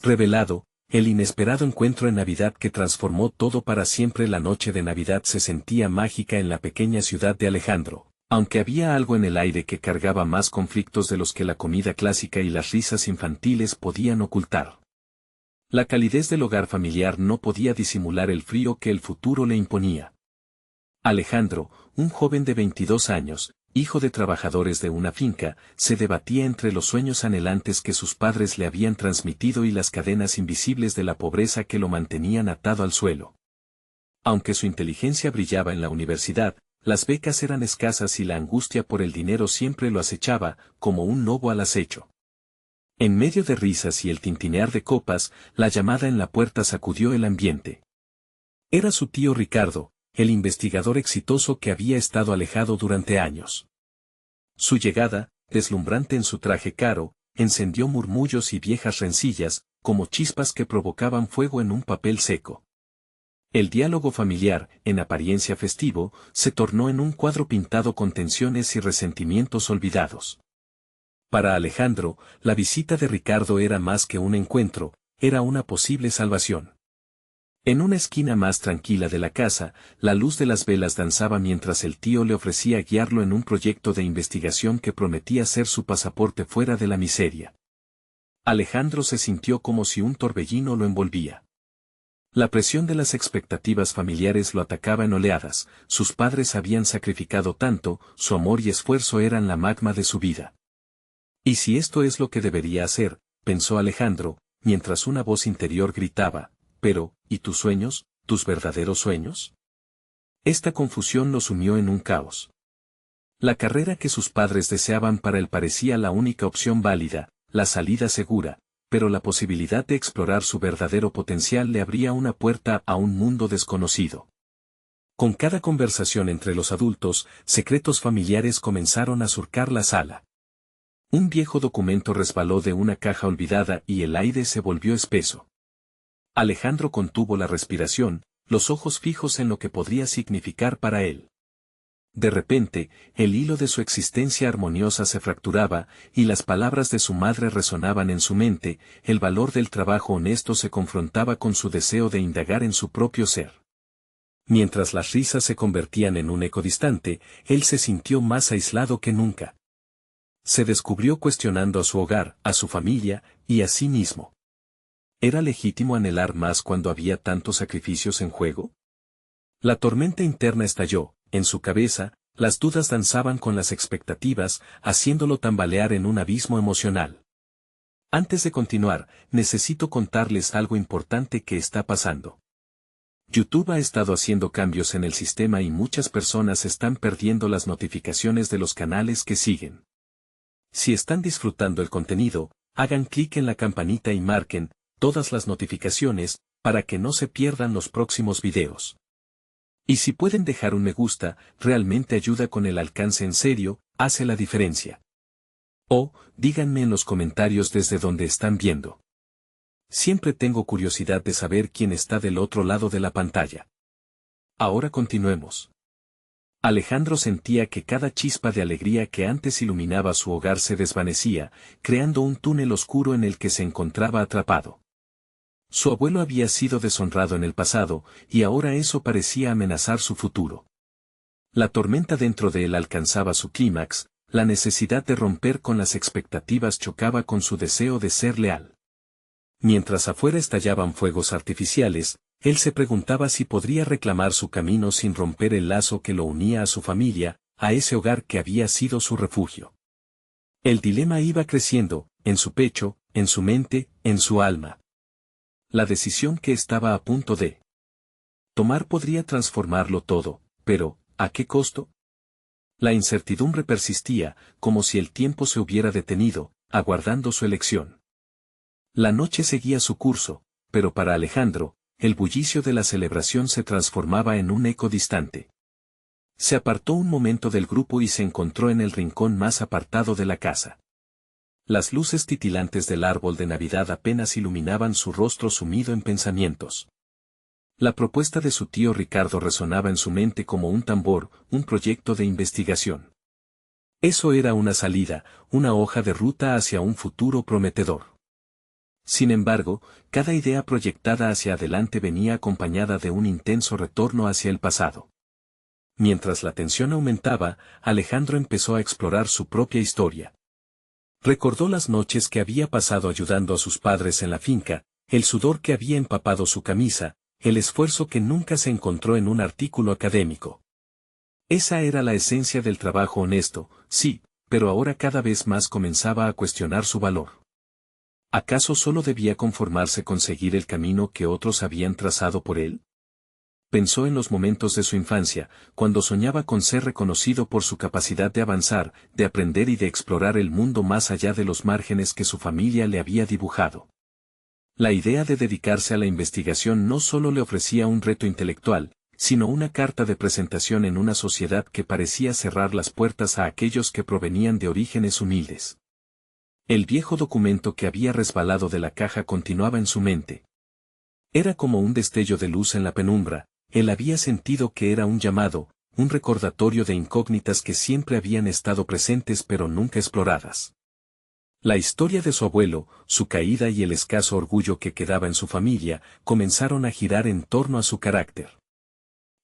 revelado, el inesperado encuentro en Navidad que transformó todo para siempre. La noche de Navidad se sentía mágica en la pequeña ciudad de Alejandro, aunque había algo en el aire que cargaba más conflictos de los que la comida clásica y las risas infantiles podían ocultar. La calidez del hogar familiar no podía disimular el frío que el futuro le imponía. Alejandro, un joven de 22 años, hijo de trabajadores de una finca, se debatía entre los sueños anhelantes que sus padres le habían transmitido y las cadenas invisibles de la pobreza que lo mantenían atado al suelo. Aunque su inteligencia brillaba en la universidad, las becas eran escasas y la angustia por el dinero siempre lo acechaba, como un lobo al acecho. En medio de risas y el tintinear de copas, la llamada en la puerta sacudió el ambiente. Era su tío Ricardo, el investigador exitoso que había estado alejado durante años. Su llegada, deslumbrante en su traje caro, encendió murmullos y viejas rencillas, como chispas que provocaban fuego en un papel seco. El diálogo familiar, en apariencia festivo, se tornó en un cuadro pintado con tensiones y resentimientos olvidados. Para Alejandro, la visita de Ricardo era más que un encuentro, era una posible salvación. En una esquina más tranquila de la casa, la luz de las velas danzaba mientras el tío le ofrecía guiarlo en un proyecto de investigación que prometía ser su pasaporte fuera de la miseria. Alejandro se sintió como si un torbellino lo envolvía. La presión de las expectativas familiares lo atacaba en oleadas, sus padres habían sacrificado tanto, su amor y esfuerzo eran la magma de su vida. ¿Y si esto es lo que debería hacer?, pensó Alejandro, mientras una voz interior gritaba, pero, ¿y tus sueños, tus verdaderos sueños? Esta confusión lo sumió en un caos. La carrera que sus padres deseaban para él parecía la única opción válida, la salida segura, pero la posibilidad de explorar su verdadero potencial le abría una puerta a un mundo desconocido. Con cada conversación entre los adultos, secretos familiares comenzaron a surcar la sala. Un viejo documento resbaló de una caja olvidada y el aire se volvió espeso. Alejandro contuvo la respiración, los ojos fijos en lo que podría significar para él. De repente, el hilo de su existencia armoniosa se fracturaba, y las palabras de su madre resonaban en su mente, el valor del trabajo honesto se confrontaba con su deseo de indagar en su propio ser. Mientras las risas se convertían en un eco distante, él se sintió más aislado que nunca. Se descubrió cuestionando a su hogar, a su familia, y a sí mismo. ¿Era legítimo anhelar más cuando había tantos sacrificios en juego? La tormenta interna estalló, en su cabeza, las dudas danzaban con las expectativas, haciéndolo tambalear en un abismo emocional. Antes de continuar, necesito contarles algo importante que está pasando. YouTube ha estado haciendo cambios en el sistema y muchas personas están perdiendo las notificaciones de los canales que siguen. Si están disfrutando el contenido, hagan clic en la campanita y marquen todas las notificaciones, para que no se pierdan los próximos videos. Y si pueden dejar un me gusta, realmente ayuda con el alcance en serio, hace la diferencia. O, díganme en los comentarios desde donde están viendo. Siempre tengo curiosidad de saber quién está del otro lado de la pantalla. Ahora continuemos. Alejandro sentía que cada chispa de alegría que antes iluminaba su hogar se desvanecía, creando un túnel oscuro en el que se encontraba atrapado. Su abuelo había sido deshonrado en el pasado, y ahora eso parecía amenazar su futuro. La tormenta dentro de él alcanzaba su clímax, la necesidad de romper con las expectativas chocaba con su deseo de ser leal. Mientras afuera estallaban fuegos artificiales, él se preguntaba si podría reclamar su camino sin romper el lazo que lo unía a su familia, a ese hogar que había sido su refugio. El dilema iba creciendo, en su pecho, en su mente, en su alma. La decisión que estaba a punto de tomar podría transformarlo todo, pero, ¿a qué costo? La incertidumbre persistía, como si el tiempo se hubiera detenido, aguardando su elección. La noche seguía su curso, pero para Alejandro, el bullicio de la celebración se transformaba en un eco distante. Se apartó un momento del grupo y se encontró en el rincón más apartado de la casa. Las luces titilantes del árbol de Navidad apenas iluminaban su rostro sumido en pensamientos. La propuesta de su tío Ricardo resonaba en su mente como un tambor, un proyecto de investigación. Eso era una salida, una hoja de ruta hacia un futuro prometedor. Sin embargo, cada idea proyectada hacia adelante venía acompañada de un intenso retorno hacia el pasado. Mientras la tensión aumentaba, Alejandro empezó a explorar su propia historia. Recordó las noches que había pasado ayudando a sus padres en la finca, el sudor que había empapado su camisa, el esfuerzo que nunca se encontró en un artículo académico. Esa era la esencia del trabajo honesto, sí, pero ahora cada vez más comenzaba a cuestionar su valor. ¿Acaso solo debía conformarse con seguir el camino que otros habían trazado por él? Pensó en los momentos de su infancia, cuando soñaba con ser reconocido por su capacidad de avanzar, de aprender y de explorar el mundo más allá de los márgenes que su familia le había dibujado. La idea de dedicarse a la investigación no solo le ofrecía un reto intelectual, sino una carta de presentación en una sociedad que parecía cerrar las puertas a aquellos que provenían de orígenes humildes. El viejo documento que había resbalado de la caja continuaba en su mente. Era como un destello de luz en la penumbra, él había sentido que era un llamado, un recordatorio de incógnitas que siempre habían estado presentes pero nunca exploradas. La historia de su abuelo, su caída y el escaso orgullo que quedaba en su familia, comenzaron a girar en torno a su carácter.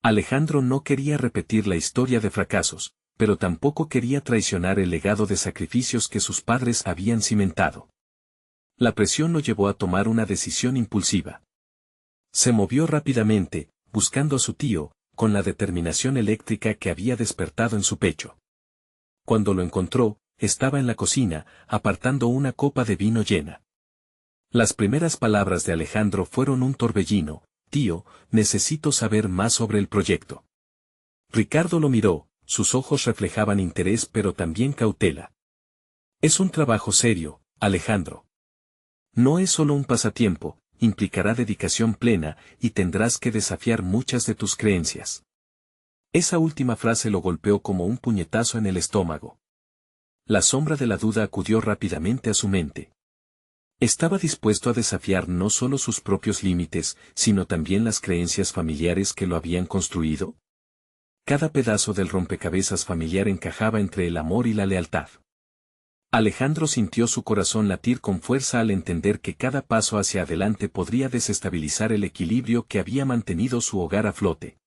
Alejandro no quería repetir la historia de fracasos, pero tampoco quería traicionar el legado de sacrificios que sus padres habían cimentado. La presión lo llevó a tomar una decisión impulsiva. Se movió rápidamente, buscando a su tío, con la determinación eléctrica que había despertado en su pecho. Cuando lo encontró, estaba en la cocina, apartando una copa de vino llena. Las primeras palabras de Alejandro fueron un torbellino: «Tío, necesito saber más sobre el proyecto». Ricardo lo miró, sus ojos reflejaban interés pero también cautela. «Es un trabajo serio, Alejandro. No es solo un pasatiempo, implicará dedicación plena, y tendrás que desafiar muchas de tus creencias». Esa última frase lo golpeó como un puñetazo en el estómago. La sombra de la duda acudió rápidamente a su mente. Estaba dispuesto a desafiar no solo sus propios límites, sino también las creencias familiares que lo habían construido. Cada pedazo del rompecabezas familiar encajaba entre el amor y la lealtad. Alejandro sintió su corazón latir con fuerza al entender que cada paso hacia adelante podría desestabilizar el equilibrio que había mantenido su hogar a flote.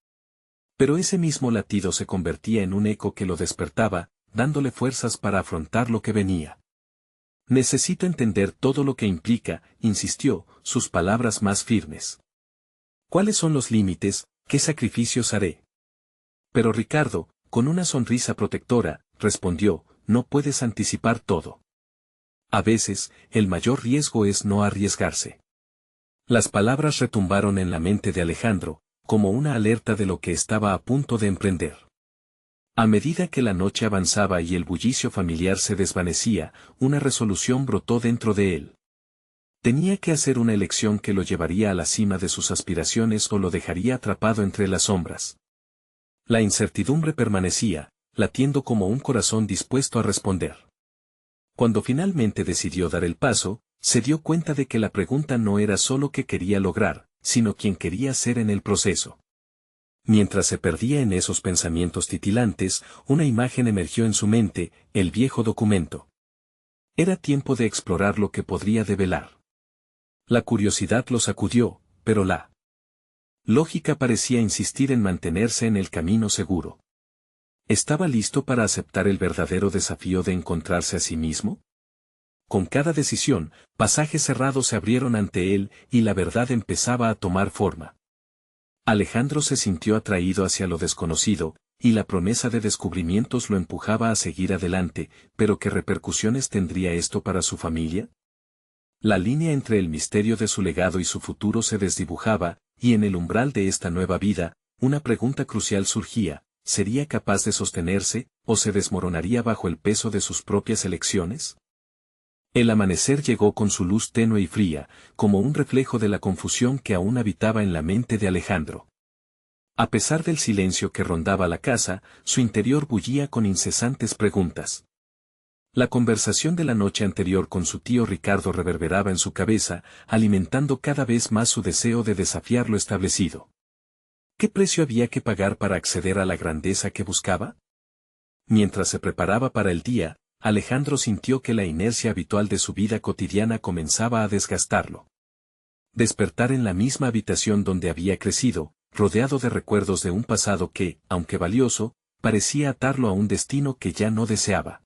Pero ese mismo latido se convertía en un eco que lo despertaba, dándole fuerzas para afrontar lo que venía. «Necesito entender todo lo que implica», insistió, sus palabras más firmes. «¿Cuáles son los límites? ¿Qué sacrificios haré?». Pero Ricardo, con una sonrisa protectora, respondió: «No puedes anticipar todo. A veces, el mayor riesgo es no arriesgarse». Las palabras retumbaron en la mente de Alejandro, como una alerta de lo que estaba a punto de emprender. A medida que la noche avanzaba y el bullicio familiar se desvanecía, una resolución brotó dentro de él. Tenía que hacer una elección que lo llevaría a la cima de sus aspiraciones o lo dejaría atrapado entre las sombras. La incertidumbre permanecía, latiendo como un corazón dispuesto a responder. Cuando finalmente decidió dar el paso, se dio cuenta de que la pregunta no era solo qué quería lograr, sino quién quería ser en el proceso. Mientras se perdía en esos pensamientos titilantes, una imagen emergió en su mente: el viejo documento. Era tiempo de explorar lo que podría develar. La curiosidad lo sacudió, pero la lógica parecía insistir en mantenerse en el camino seguro. ¿Estaba listo para aceptar el verdadero desafío de encontrarse a sí mismo? Con cada decisión, pasajes cerrados se abrieron ante él y la verdad empezaba a tomar forma. Alejandro se sintió atraído hacia lo desconocido, y la promesa de descubrimientos lo empujaba a seguir adelante, pero ¿qué repercusiones tendría esto para su familia? La línea entre el misterio de su legado y su futuro se desdibujaba, y en el umbral de esta nueva vida, una pregunta crucial surgía: ¿sería capaz de sostenerse, o se desmoronaría bajo el peso de sus propias elecciones? El amanecer llegó con su luz tenue y fría, como un reflejo de la confusión que aún habitaba en la mente de Alejandro. A pesar del silencio que rondaba la casa, su interior bullía con incesantes preguntas. La conversación de la noche anterior con su tío Ricardo reverberaba en su cabeza, alimentando cada vez más su deseo de desafiar lo establecido. ¿Qué precio había que pagar para acceder a la grandeza que buscaba? Mientras se preparaba para el día, Alejandro sintió que la inercia habitual de su vida cotidiana comenzaba a desgastarlo. Despertar en la misma habitación donde había crecido, rodeado de recuerdos de un pasado que, aunque valioso, parecía atarlo a un destino que ya no deseaba.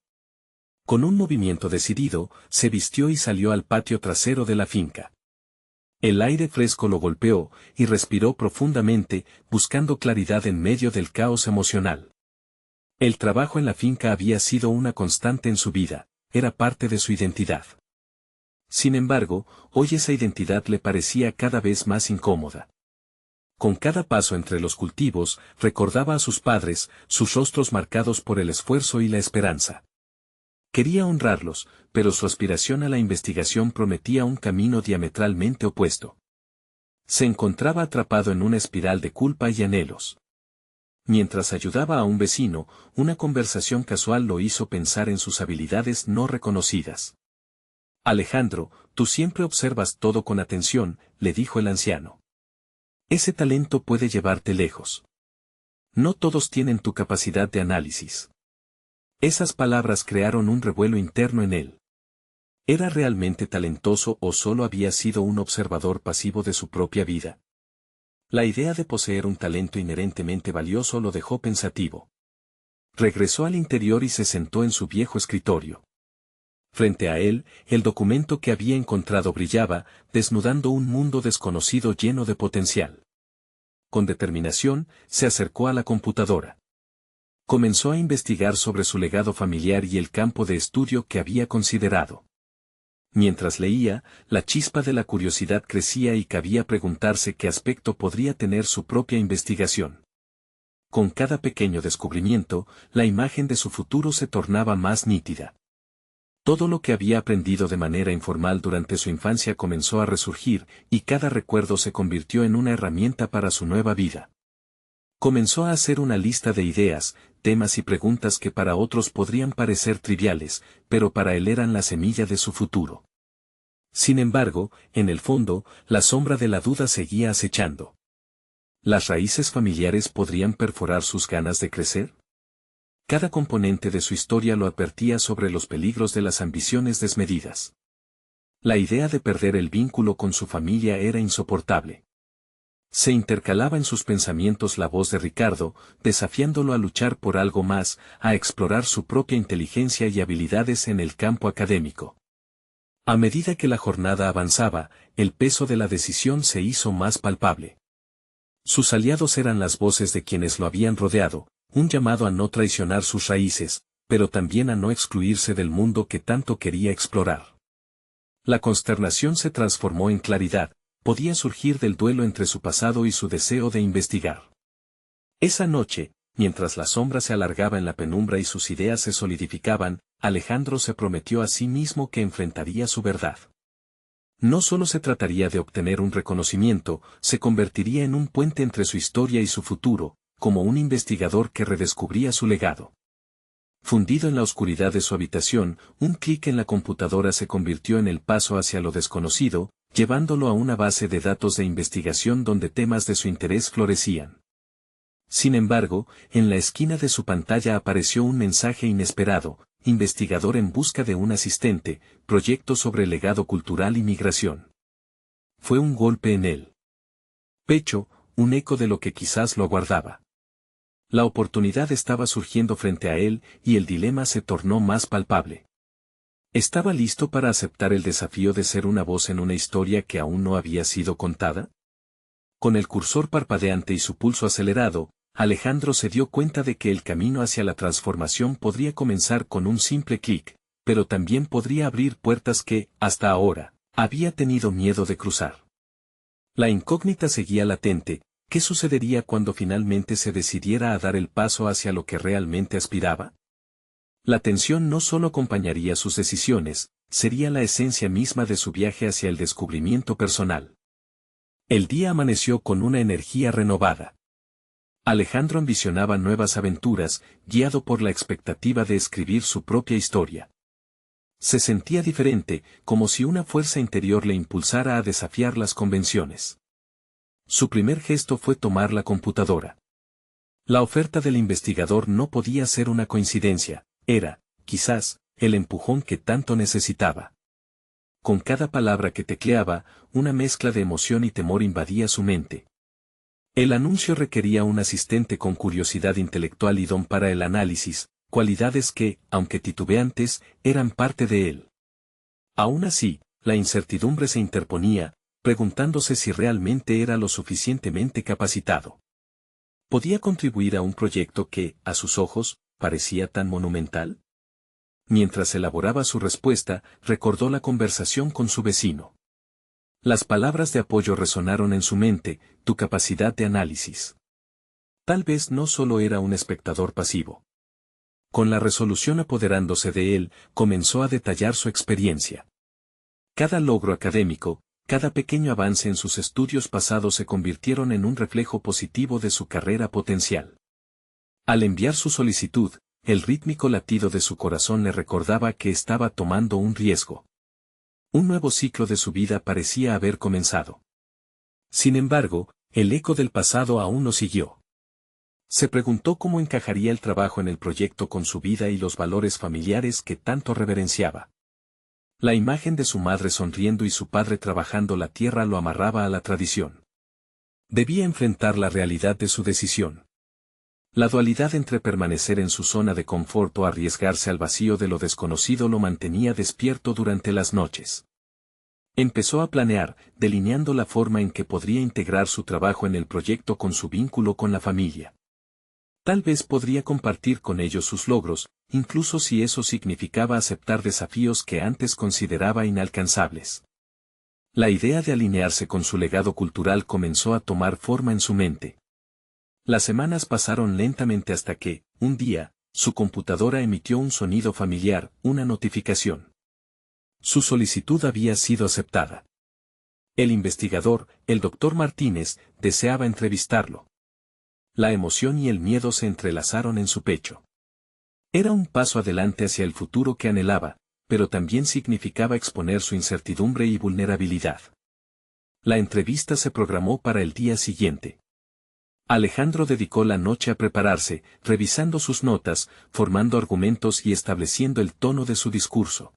Con un movimiento decidido, se vistió y salió al patio trasero de la finca. El aire fresco lo golpeó, y respiró profundamente, buscando claridad en medio del caos emocional. El trabajo en la finca había sido una constante en su vida, era parte de su identidad. Sin embargo, hoy esa identidad le parecía cada vez más incómoda. Con cada paso entre los cultivos, recordaba a sus padres, sus rostros marcados por el esfuerzo y la esperanza. Quería honrarlos, pero su aspiración a la investigación prometía un camino diametralmente opuesto. Se encontraba atrapado en una espiral de culpa y anhelos. Mientras ayudaba a un vecino, una conversación casual lo hizo pensar en sus habilidades no reconocidas. Alejandro, tú siempre observas todo con atención, le dijo el anciano. Ese talento puede llevarte lejos. No todos tienen tu capacidad de análisis. Esas palabras crearon un revuelo interno en él. ¿Era realmente talentoso o solo había sido un observador pasivo de su propia vida? La idea de poseer un talento inherentemente valioso lo dejó pensativo. Regresó al interior y se sentó en su viejo escritorio. Frente a él, el documento que había encontrado brillaba, desnudando un mundo desconocido lleno de potencial. Con determinación, se acercó a la computadora. Comenzó a investigar sobre su legado familiar y el campo de estudio que había considerado. Mientras leía, la chispa de la curiosidad crecía y cabía preguntarse qué aspecto podría tener su propia investigación. Con cada pequeño descubrimiento, la imagen de su futuro se tornaba más nítida. Todo lo que había aprendido de manera informal durante su infancia comenzó a resurgir, y cada recuerdo se convirtió en una herramienta para su nueva vida. Comenzó a hacer una lista de ideas, temas y preguntas que para otros podrían parecer triviales, pero para él eran la semilla de su futuro. Sin embargo, en el fondo, la sombra de la duda seguía acechando. ¿Las raíces familiares podrían perforar sus ganas de crecer? Cada componente de su historia lo advertía sobre los peligros de las ambiciones desmedidas. La idea de perder el vínculo con su familia era insoportable. Se intercalaba en sus pensamientos la voz de Ricardo, desafiándolo a luchar por algo más, a explorar su propia inteligencia y habilidades en el campo académico. A medida que la jornada avanzaba, el peso de la decisión se hizo más palpable. Sus aliados eran las voces de quienes lo habían rodeado, un llamado a no traicionar sus raíces, pero también a no excluirse del mundo que tanto quería explorar. La consternación se transformó en claridad, podía surgir del duelo entre su pasado y su deseo de investigar. Esa noche, mientras la sombra se alargaba en la penumbra y sus ideas se solidificaban, Alejandro se prometió a sí mismo que enfrentaría su verdad. No solo se trataría de obtener un reconocimiento, se convertiría en un puente entre su historia y su futuro, como un investigador que redescubría su legado. Fundido en la oscuridad de su habitación, un clic en la computadora se convirtió en el paso hacia lo desconocido, llevándolo a una base de datos de investigación donde temas de su interés florecían. Sin embargo, en la esquina de su pantalla apareció un mensaje inesperado: investigador en busca de un asistente, proyecto sobre legado cultural y migración. Fue un golpe en el pecho, un eco de lo que quizás lo aguardaba. La oportunidad estaba surgiendo frente a él, y el dilema se tornó más palpable. ¿Estaba listo para aceptar el desafío de ser una voz en una historia que aún no había sido contada? Con el cursor parpadeante y su pulso acelerado, Alejandro se dio cuenta de que el camino hacia la transformación podría comenzar con un simple clic, pero también podría abrir puertas que, hasta ahora, había tenido miedo de cruzar. La incógnita seguía latente: ¿qué sucedería cuando finalmente se decidiera a dar el paso hacia lo que realmente aspiraba? La tensión no solo acompañaría sus decisiones, sería la esencia misma de su viaje hacia el descubrimiento personal. El día amaneció con una energía renovada. Alejandro ambicionaba nuevas aventuras, guiado por la expectativa de escribir su propia historia. Se sentía diferente, como si una fuerza interior le impulsara a desafiar las convenciones. Su primer gesto fue tomar la computadora. La oferta del investigador no podía ser una coincidencia, era, quizás, el empujón que tanto necesitaba. Con cada palabra que tecleaba, una mezcla de emoción y temor invadía su mente. El anuncio requería un asistente con curiosidad intelectual y don para el análisis, cualidades que, aunque titubeantes, eran parte de él. Aún así, la incertidumbre se interponía, preguntándose si realmente era lo suficientemente capacitado. ¿Podía contribuir a un proyecto que, a sus ojos, parecía tan monumental? Mientras elaboraba su respuesta, recordó la conversación con su vecino. Las palabras de apoyo resonaron en su mente, tu capacidad de análisis. Tal vez no solo era un espectador pasivo. Con la resolución apoderándose de él, comenzó a detallar su experiencia. Cada logro académico, cada pequeño avance en sus estudios pasados se convirtieron en un reflejo positivo de su carrera potencial. Al enviar su solicitud, el rítmico latido de su corazón le recordaba que estaba tomando un riesgo. Un nuevo ciclo de su vida parecía haber comenzado. Sin embargo, el eco del pasado aún lo siguió. Se preguntó cómo encajaría el trabajo en el proyecto con su vida y los valores familiares que tanto reverenciaba. La imagen de su madre sonriendo y su padre trabajando la tierra lo amarraba a la tradición. Debía enfrentar la realidad de su decisión. La dualidad entre permanecer en su zona de confort o arriesgarse al vacío de lo desconocido lo mantenía despierto durante las noches. Empezó a planear, delineando la forma en que podría integrar su trabajo en el proyecto con su vínculo con la familia. Tal vez podría compartir con ellos sus logros, incluso si eso significaba aceptar desafíos que antes consideraba inalcanzables. La idea de alinearse con su legado cultural comenzó a tomar forma en su mente. Las semanas pasaron lentamente hasta que, un día, su computadora emitió un sonido familiar, una notificación. Su solicitud había sido aceptada. El investigador, el Dr. Martínez, deseaba entrevistarlo. La emoción y el miedo se entrelazaron en su pecho. Era un paso adelante hacia el futuro que anhelaba, pero también significaba exponer su incertidumbre y vulnerabilidad. La entrevista se programó para el día siguiente. Alejandro dedicó la noche a prepararse, revisando sus notas, formando argumentos y estableciendo el tono de su discurso.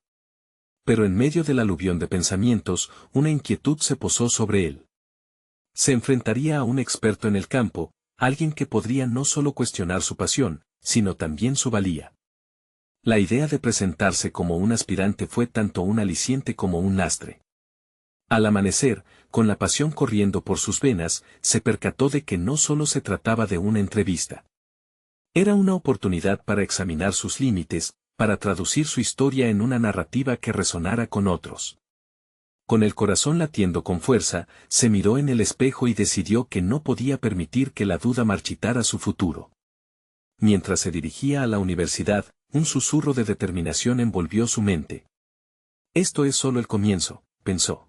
Pero en medio del aluvión de pensamientos, una inquietud se posó sobre él. Se enfrentaría a un experto en el campo, alguien que podría no solo cuestionar su pasión, sino también su valía. La idea de presentarse como un aspirante fue tanto un aliciente como un lastre. Al amanecer, con la pasión corriendo por sus venas, se percató de que no solo se trataba de una entrevista. Era una oportunidad para examinar sus límites, para traducir su historia en una narrativa que resonara con otros. Con el corazón latiendo con fuerza, se miró en el espejo y decidió que no podía permitir que la duda marchitara su futuro. Mientras se dirigía a la universidad, un susurro de determinación envolvió su mente. Esto es solo el comienzo, pensó.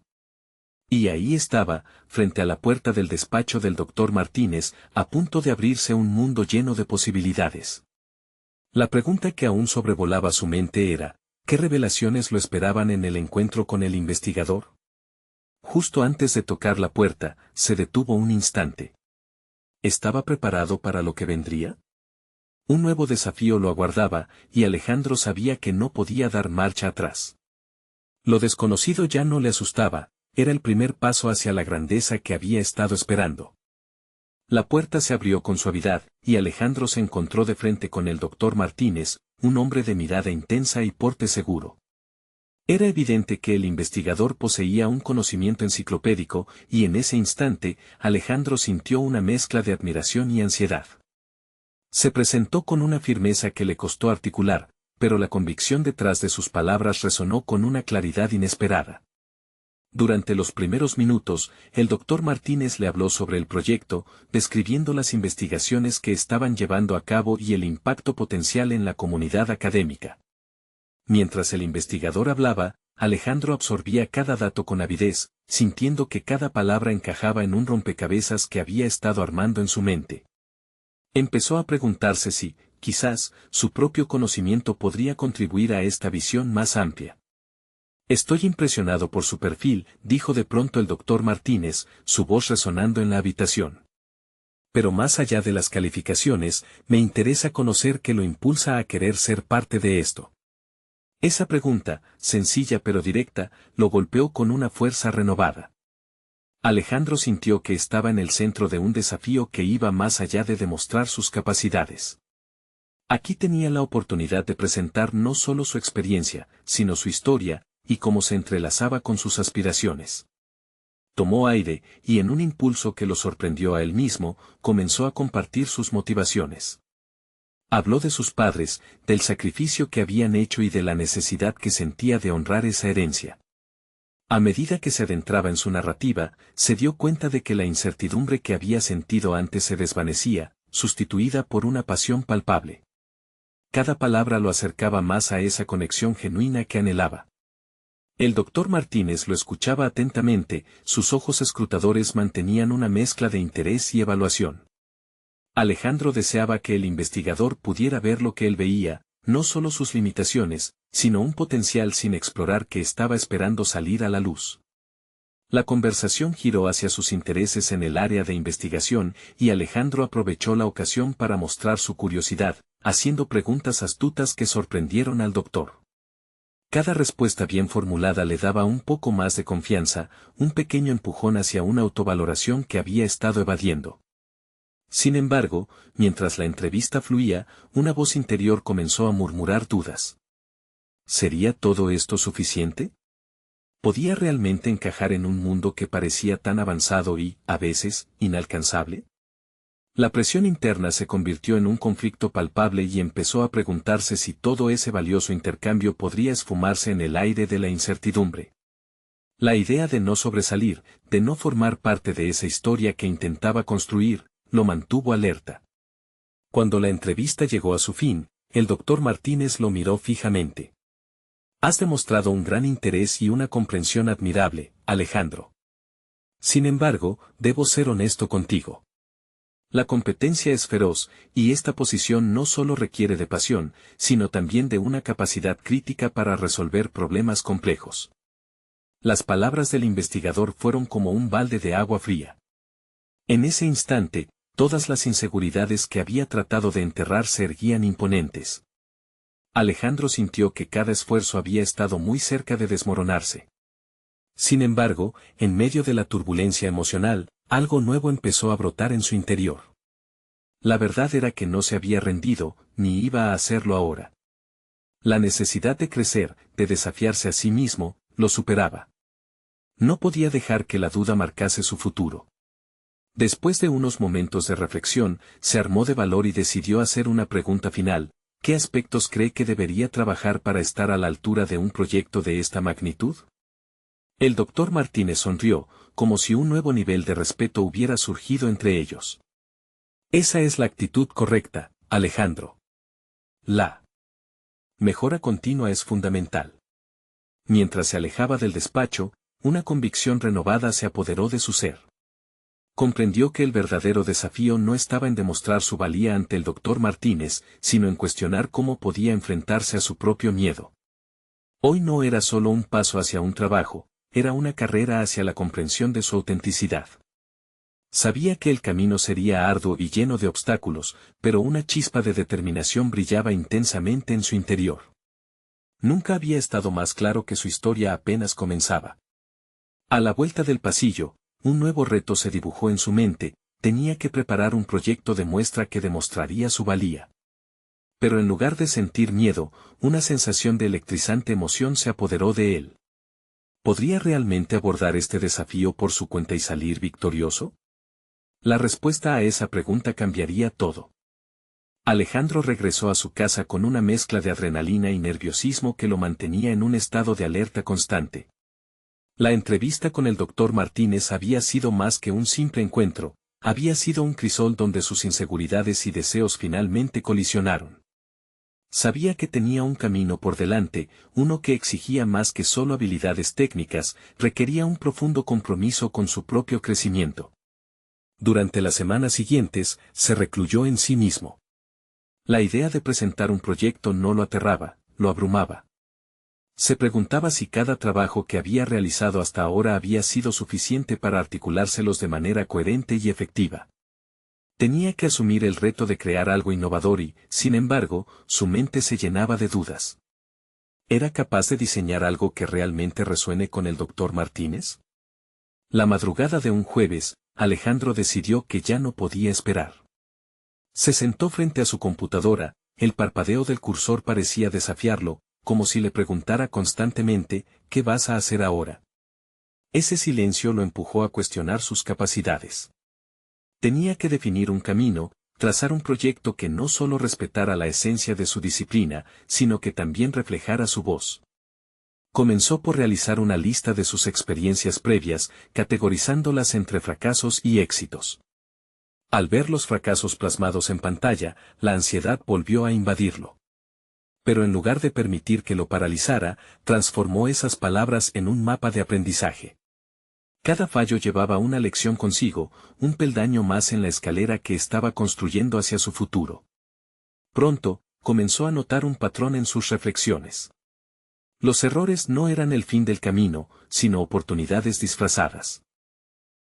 Y ahí estaba, frente a la puerta del despacho del Dr. Martínez, a punto de abrirse un mundo lleno de posibilidades. La pregunta que aún sobrevolaba su mente era, ¿qué revelaciones lo esperaban en el encuentro con el investigador? Justo antes de tocar la puerta, se detuvo un instante. ¿Estaba preparado para lo que vendría? Un nuevo desafío lo aguardaba, y Alejandro sabía que no podía dar marcha atrás. Lo desconocido ya no le asustaba, era el primer paso hacia la grandeza que había estado esperando. La puerta se abrió con suavidad, y Alejandro se encontró de frente con el Dr. Martínez, un hombre de mirada intensa y porte seguro. Era evidente que el investigador poseía un conocimiento enciclopédico, y en ese instante, Alejandro sintió una mezcla de admiración y ansiedad. Se presentó con una firmeza que le costó articular, pero la convicción detrás de sus palabras resonó con una claridad inesperada. Durante los primeros minutos, el Dr. Martínez le habló sobre el proyecto, describiendo las investigaciones que estaban llevando a cabo y el impacto potencial en la comunidad académica. Mientras el investigador hablaba, Alejandro absorbía cada dato con avidez, sintiendo que cada palabra encajaba en un rompecabezas que había estado armando en su mente. Empezó a preguntarse si, quizás, su propio conocimiento podría contribuir a esta visión más amplia. Estoy impresionado por su perfil, dijo de pronto el Dr. Martínez, su voz resonando en la habitación. Pero más allá de las calificaciones, me interesa conocer qué lo impulsa a querer ser parte de esto. Esa pregunta, sencilla pero directa, lo golpeó con una fuerza renovada. Alejandro sintió que estaba en el centro de un desafío que iba más allá de demostrar sus capacidades. Aquí tenía la oportunidad de presentar no solo su experiencia, sino su historia, y cómo se entrelazaba con sus aspiraciones. Tomó aire, y en un impulso que lo sorprendió a él mismo, comenzó a compartir sus motivaciones. Habló de sus padres, del sacrificio que habían hecho y de la necesidad que sentía de honrar esa herencia. A medida que se adentraba en su narrativa, se dio cuenta de que la incertidumbre que había sentido antes se desvanecía, sustituida por una pasión palpable. Cada palabra lo acercaba más a esa conexión genuina que anhelaba. El doctor Martínez lo escuchaba atentamente, sus ojos escrutadores mantenían una mezcla de interés y evaluación. Alejandro deseaba que el investigador pudiera ver lo que él veía, no solo sus limitaciones, sino un potencial sin explorar que estaba esperando salir a la luz. La conversación giró hacia sus intereses en el área de investigación, y Alejandro aprovechó la ocasión para mostrar su curiosidad, haciendo preguntas astutas que sorprendieron al doctor. Cada respuesta bien formulada le daba un poco más de confianza, un pequeño empujón hacia una autovaloración que había estado evadiendo. Sin embargo, mientras la entrevista fluía, una voz interior comenzó a murmurar dudas. ¿Sería todo esto suficiente? ¿Podía realmente encajar en un mundo que parecía tan avanzado y, a veces, inalcanzable? La presión interna se convirtió en un conflicto palpable y empezó a preguntarse si todo ese valioso intercambio podría esfumarse en el aire de la incertidumbre. La idea de no sobresalir, de no formar parte de esa historia que intentaba construir, lo mantuvo alerta. Cuando la entrevista llegó a su fin, el doctor Martínez lo miró fijamente. Has demostrado un gran interés y una comprensión admirable, Alejandro. Sin embargo, debo ser honesto contigo. La competencia es feroz, y esta posición no solo requiere de pasión, sino también de una capacidad crítica para resolver problemas complejos. Las palabras del investigador fueron como un balde de agua fría. En ese instante, todas las inseguridades que había tratado de enterrar se erguían imponentes. Alejandro sintió que cada esfuerzo había estado muy cerca de desmoronarse. Sin embargo, en medio de la turbulencia emocional, algo nuevo empezó a brotar en su interior. La verdad era que no se había rendido, ni iba a hacerlo ahora. La necesidad de crecer, de desafiarse a sí mismo, lo superaba. No podía dejar que la duda marcase su futuro. Después de unos momentos de reflexión, se armó de valor y decidió hacer una pregunta final: ¿qué aspectos cree que debería trabajar para estar a la altura de un proyecto de esta magnitud? El doctor Martínez sonrió, como si un nuevo nivel de respeto hubiera surgido entre ellos. Esa es la actitud correcta, Alejandro. La mejora continua es fundamental. Mientras se alejaba del despacho, una convicción renovada se apoderó de su ser. Comprendió que el verdadero desafío no estaba en demostrar su valía ante el doctor Martínez, sino en cuestionar cómo podía enfrentarse a su propio miedo. Hoy no era solo un paso hacia un trabajo, era una carrera hacia la comprensión de su autenticidad. Sabía que el camino sería arduo y lleno de obstáculos, pero una chispa de determinación brillaba intensamente en su interior. Nunca había estado más claro que su historia apenas comenzaba. A la vuelta del pasillo, un nuevo reto se dibujó en su mente: tenía que preparar un proyecto de muestra que demostraría su valía. Pero en lugar de sentir miedo, una sensación de electrizante emoción se apoderó de él. ¿Podría realmente abordar este desafío por su cuenta y salir victorioso? La respuesta a esa pregunta cambiaría todo. Alejandro regresó a su casa con una mezcla de adrenalina y nerviosismo que lo mantenía en un estado de alerta constante. La entrevista con el doctor Martínez había sido más que un simple encuentro, había sido un crisol donde sus inseguridades y deseos finalmente colisionaron. Sabía que tenía un camino por delante, uno que exigía más que solo habilidades técnicas, requería un profundo compromiso con su propio crecimiento. Durante las semanas siguientes, se recluyó en sí mismo. La idea de presentar un proyecto no lo aterraba, lo abrumaba. Se preguntaba si cada trabajo que había realizado hasta ahora había sido suficiente para articulárselos de manera coherente y efectiva. Tenía que asumir el reto de crear algo innovador y, sin embargo, su mente se llenaba de dudas. ¿Era capaz de diseñar algo que realmente resuene con el doctor Martínez? La madrugada de un jueves, Alejandro decidió que ya no podía esperar. Se sentó frente a su computadora, el parpadeo del cursor parecía desafiarlo, como si le preguntara constantemente, ¿qué vas a hacer ahora? Ese silencio lo empujó a cuestionar sus capacidades. Tenía que definir un camino, trazar un proyecto que no solo respetara la esencia de su disciplina, sino que también reflejara su voz. Comenzó por realizar una lista de sus experiencias previas, categorizándolas entre fracasos y éxitos. Al ver los fracasos plasmados en pantalla, la ansiedad volvió a invadirlo. Pero en lugar de permitir que lo paralizara, transformó esas palabras en un mapa de aprendizaje. Cada fallo llevaba una lección consigo, un peldaño más en la escalera que estaba construyendo hacia su futuro. Pronto, comenzó a notar un patrón en sus reflexiones. Los errores no eran el fin del camino, sino oportunidades disfrazadas.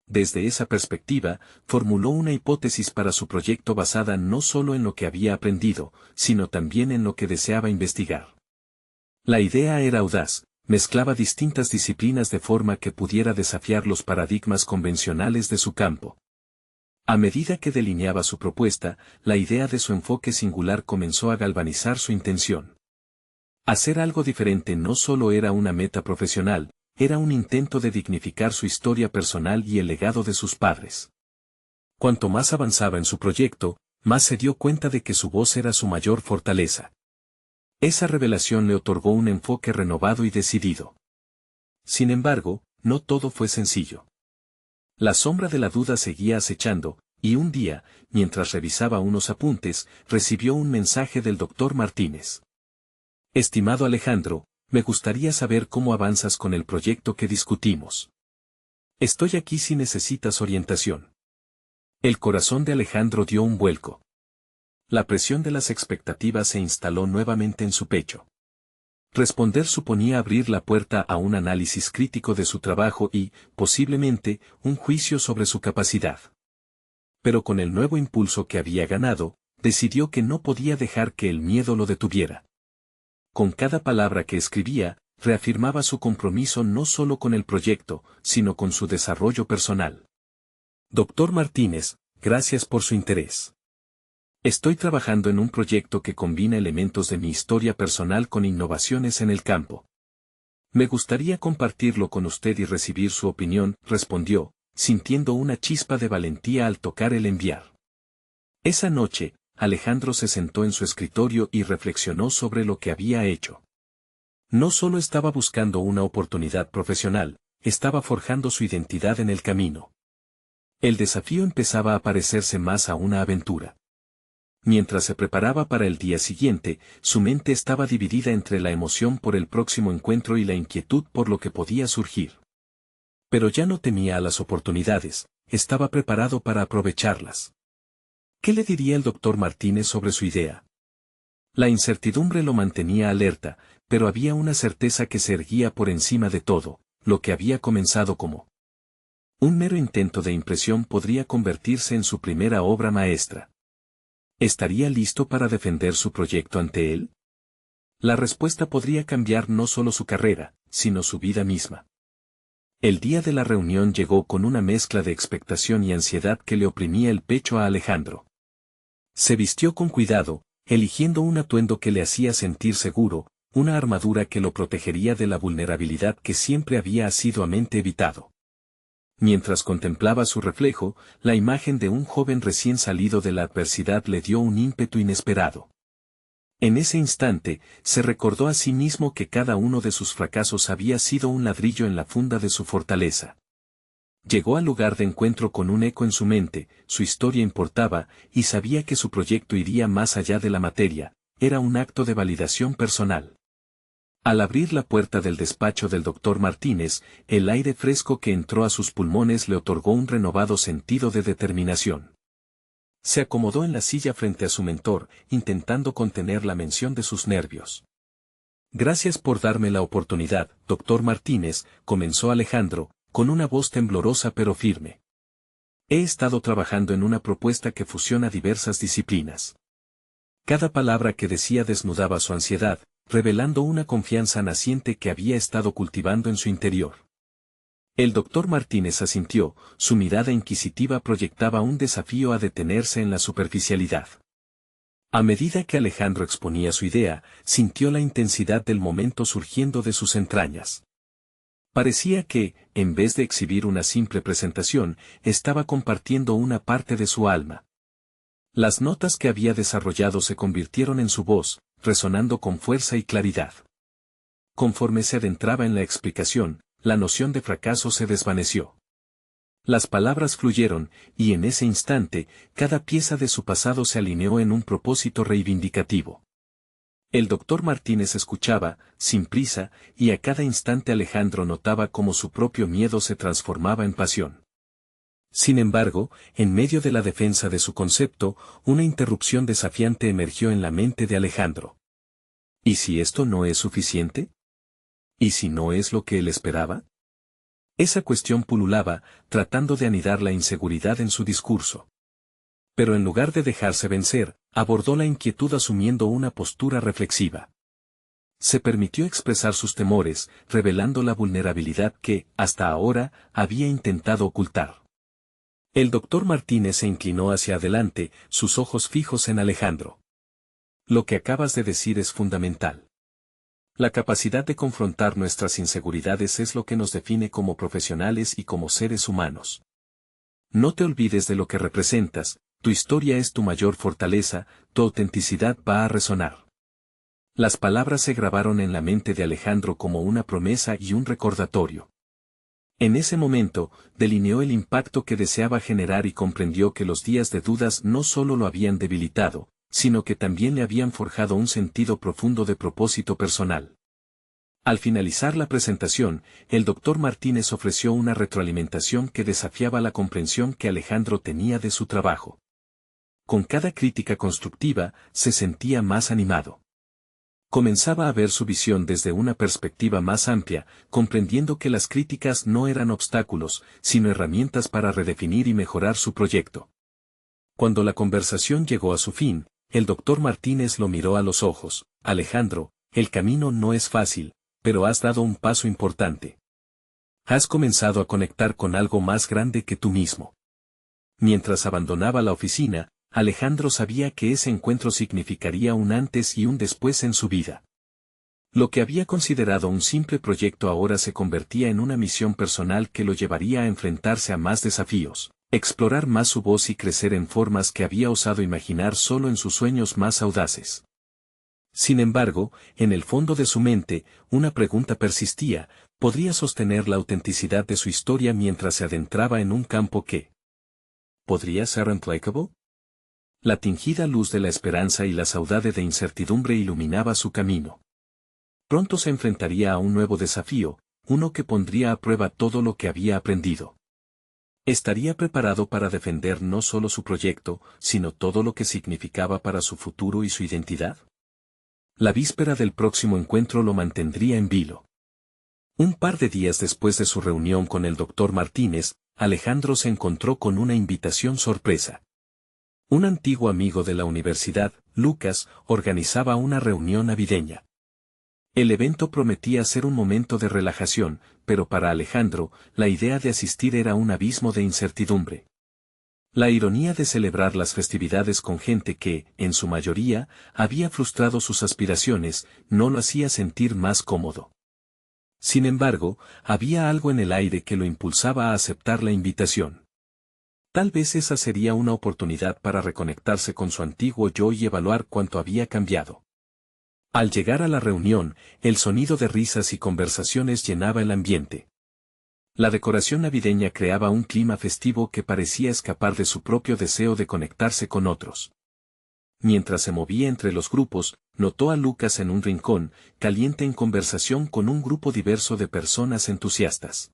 Desde esa perspectiva, formuló una hipótesis para su proyecto basada no solo en lo que había aprendido, sino también en lo que deseaba investigar. La idea era audaz, mezclaba distintas disciplinas de forma que pudiera desafiar los paradigmas convencionales de su campo. A medida que delineaba su propuesta, la idea de su enfoque singular comenzó a galvanizar su intención. Hacer algo diferente no solo era una meta profesional, era un intento de dignificar su historia personal y el legado de sus padres. Cuanto más avanzaba en su proyecto, más se dio cuenta de que su voz era su mayor fortaleza. Esa revelación le otorgó un enfoque renovado y decidido. Sin embargo, no todo fue sencillo. La sombra de la duda seguía acechando, y un día, mientras revisaba unos apuntes, recibió un mensaje del doctor Martínez. Estimado Alejandro, me gustaría saber cómo avanzas con el proyecto que discutimos. Estoy aquí si necesitas orientación. El corazón de Alejandro dio un vuelco. La presión de las expectativas se instaló nuevamente en su pecho. Responder suponía abrir la puerta a un análisis crítico de su trabajo y, posiblemente, un juicio sobre su capacidad. Pero con el nuevo impulso que había ganado, decidió que no podía dejar que el miedo lo detuviera. Con cada palabra que escribía, reafirmaba su compromiso no solo con el proyecto, sino con su desarrollo personal. Doctor Martínez, gracias por su interés. Estoy trabajando en un proyecto que combina elementos de mi historia personal con innovaciones en el campo. Me gustaría compartirlo con usted y recibir su opinión, respondió, sintiendo una chispa de valentía al tocar el enviar. Esa noche, Alejandro se sentó en su escritorio y reflexionó sobre lo que había hecho. No solo estaba buscando una oportunidad profesional, estaba forjando su identidad en el camino. El desafío empezaba a parecerse más a una aventura. Mientras se preparaba para el día siguiente, su mente estaba dividida entre la emoción por el próximo encuentro y la inquietud por lo que podía surgir. Pero ya no temía a las oportunidades, estaba preparado para aprovecharlas. ¿Qué le diría el doctor Martínez sobre su idea? La incertidumbre lo mantenía alerta, pero había una certeza que se erguía por encima de todo, lo que había comenzado como un mero intento de impresión podría convertirse en su primera obra maestra. ¿Estaría listo para defender su proyecto ante él? La respuesta podría cambiar no solo su carrera, sino su vida misma. El día de la reunión llegó con una mezcla de expectación y ansiedad que le oprimía el pecho a Alejandro. Se vistió con cuidado, eligiendo un atuendo que le hacía sentir seguro, una armadura que lo protegería de la vulnerabilidad que siempre había asiduamente evitado. Mientras contemplaba su reflejo, la imagen de un joven recién salido de la adversidad le dio un ímpetu inesperado. En ese instante, se recordó a sí mismo que cada uno de sus fracasos había sido un ladrillo en la funda de su fortaleza. Llegó al lugar de encuentro con un eco en su mente, su historia importaba, y sabía que su proyecto iría más allá de la materia, era un acto de validación personal. Al abrir la puerta del despacho del doctor Martínez, el aire fresco que entró a sus pulmones le otorgó un renovado sentido de determinación. Se acomodó en la silla frente a su mentor, intentando contener la mención de sus nervios. Gracias por darme la oportunidad, doctor Martínez, comenzó Alejandro, con una voz temblorosa pero firme. He estado trabajando en una propuesta que fusiona diversas disciplinas. Cada palabra que decía desnudaba su ansiedad, revelando una confianza naciente que había estado cultivando en su interior. El doctor Martínez asintió, su mirada inquisitiva proyectaba un desafío a detenerse en la superficialidad. A medida que Alejandro exponía su idea, sintió la intensidad del momento surgiendo de sus entrañas. Parecía que, en vez de exhibir una simple presentación, estaba compartiendo una parte de su alma. Las notas que había desarrollado se convirtieron en su voz, resonando con fuerza y claridad. Conforme se adentraba en la explicación, la noción de fracaso se desvaneció. Las palabras fluyeron, y en ese instante, cada pieza de su pasado se alineó en un propósito reivindicativo. El doctor Martínez escuchaba, sin prisa, y a cada instante Alejandro notaba cómo su propio miedo se transformaba en pasión. Sin embargo, en medio de la defensa de su concepto, una interrupción desafiante emergió en la mente de Alejandro. ¿Y si esto no es suficiente? ¿Y si no es lo que él esperaba? Esa cuestión pululaba, tratando de anidar la inseguridad en su discurso. Pero en lugar de dejarse vencer, abordó la inquietud asumiendo una postura reflexiva. Se permitió expresar sus temores, revelando la vulnerabilidad que, hasta ahora, había intentado ocultar. El doctor Martínez se inclinó hacia adelante, sus ojos fijos en Alejandro. Lo que acabas de decir es fundamental. La capacidad de confrontar nuestras inseguridades es lo que nos define como profesionales y como seres humanos. No te olvides de lo que representas, tu historia es tu mayor fortaleza, tu autenticidad va a resonar. Las palabras se grabaron en la mente de Alejandro como una promesa y un recordatorio. En ese momento, delineó el impacto que deseaba generar y comprendió que los días de dudas no solo lo habían debilitado, sino que también le habían forjado un sentido profundo de propósito personal. Al finalizar la presentación, el doctor Martínez ofreció una retroalimentación que desafiaba la comprensión que Alejandro tenía de su trabajo. Con cada crítica constructiva, se sentía más animado. Comenzaba a ver su visión desde una perspectiva más amplia, comprendiendo que las críticas no eran obstáculos, sino herramientas para redefinir y mejorar su proyecto. Cuando la conversación llegó a su fin, el doctor Martínez lo miró a los ojos. Alejandro, el camino no es fácil, pero has dado un paso importante. Has comenzado a conectar con algo más grande que tú mismo. Mientras abandonaba la oficina, Alejandro sabía que ese encuentro significaría un antes y un después en su vida. Lo que había considerado un simple proyecto ahora se convertía en una misión personal que lo llevaría a enfrentarse a más desafíos, explorar más su voz y crecer en formas que había osado imaginar solo en sus sueños más audaces. Sin embargo, en el fondo de su mente, una pregunta persistía: ¿podría sostener la autenticidad de su historia mientras se adentraba en un campo que podría ser implacable? La tingida luz de la esperanza y la saudade de incertidumbre iluminaba su camino. Pronto se enfrentaría a un nuevo desafío, uno que pondría a prueba todo lo que había aprendido. Estaría preparado para defender no solo su proyecto, sino todo lo que significaba para su futuro y su identidad. La víspera del próximo encuentro lo mantendría en vilo. Un par de días después de su reunión con el doctor Martínez, Alejandro se encontró con una invitación sorpresa. Un antiguo amigo de la universidad, Lucas, organizaba una reunión navideña. El evento prometía ser un momento de relajación, pero para Alejandro, la idea de asistir era un abismo de incertidumbre. La ironía de celebrar las festividades con gente que, en su mayoría, había frustrado sus aspiraciones, no lo hacía sentir más cómodo. Sin embargo, había algo en el aire que lo impulsaba a aceptar la invitación. Tal vez esa sería una oportunidad para reconectarse con su antiguo yo y evaluar cuánto había cambiado. Al llegar a la reunión, el sonido de risas y conversaciones llenaba el ambiente. La decoración navideña creaba un clima festivo que parecía escapar de su propio deseo de conectarse con otros. Mientras se movía entre los grupos, notó a Lucas en un rincón, caliente en conversación con un grupo diverso de personas entusiastas.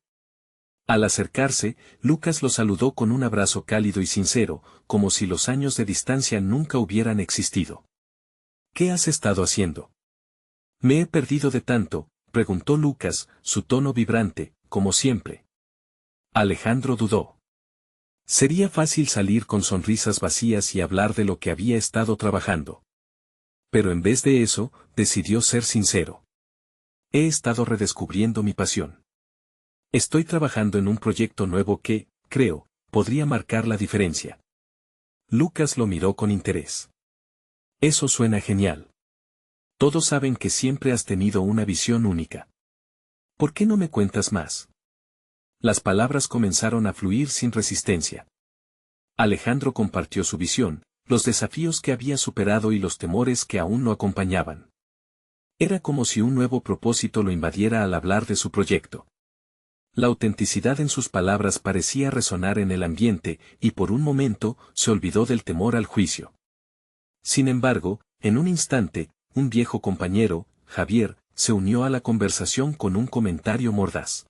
Al acercarse, Lucas lo saludó con un abrazo cálido y sincero, como si los años de distancia nunca hubieran existido. ¿Qué has estado haciendo? Me he perdido de tanto, preguntó Lucas, su tono vibrante, como siempre. Alejandro dudó. Sería fácil salir con sonrisas vacías y hablar de lo que había estado trabajando. Pero en vez de eso, decidió ser sincero. He estado redescubriendo mi pasión. Estoy trabajando en un proyecto nuevo que, creo, podría marcar la diferencia. Lucas lo miró con interés. Eso suena genial. Todos saben que siempre has tenido una visión única. ¿Por qué no me cuentas más? Las palabras comenzaron a fluir sin resistencia. Alejandro compartió su visión, los desafíos que había superado y los temores que aún lo acompañaban. Era como si un nuevo propósito lo invadiera al hablar de su proyecto. La autenticidad en sus palabras parecía resonar en el ambiente, y por un momento, se olvidó del temor al juicio. Sin embargo, en un instante, un viejo compañero, Javier, se unió a la conversación con un comentario mordaz.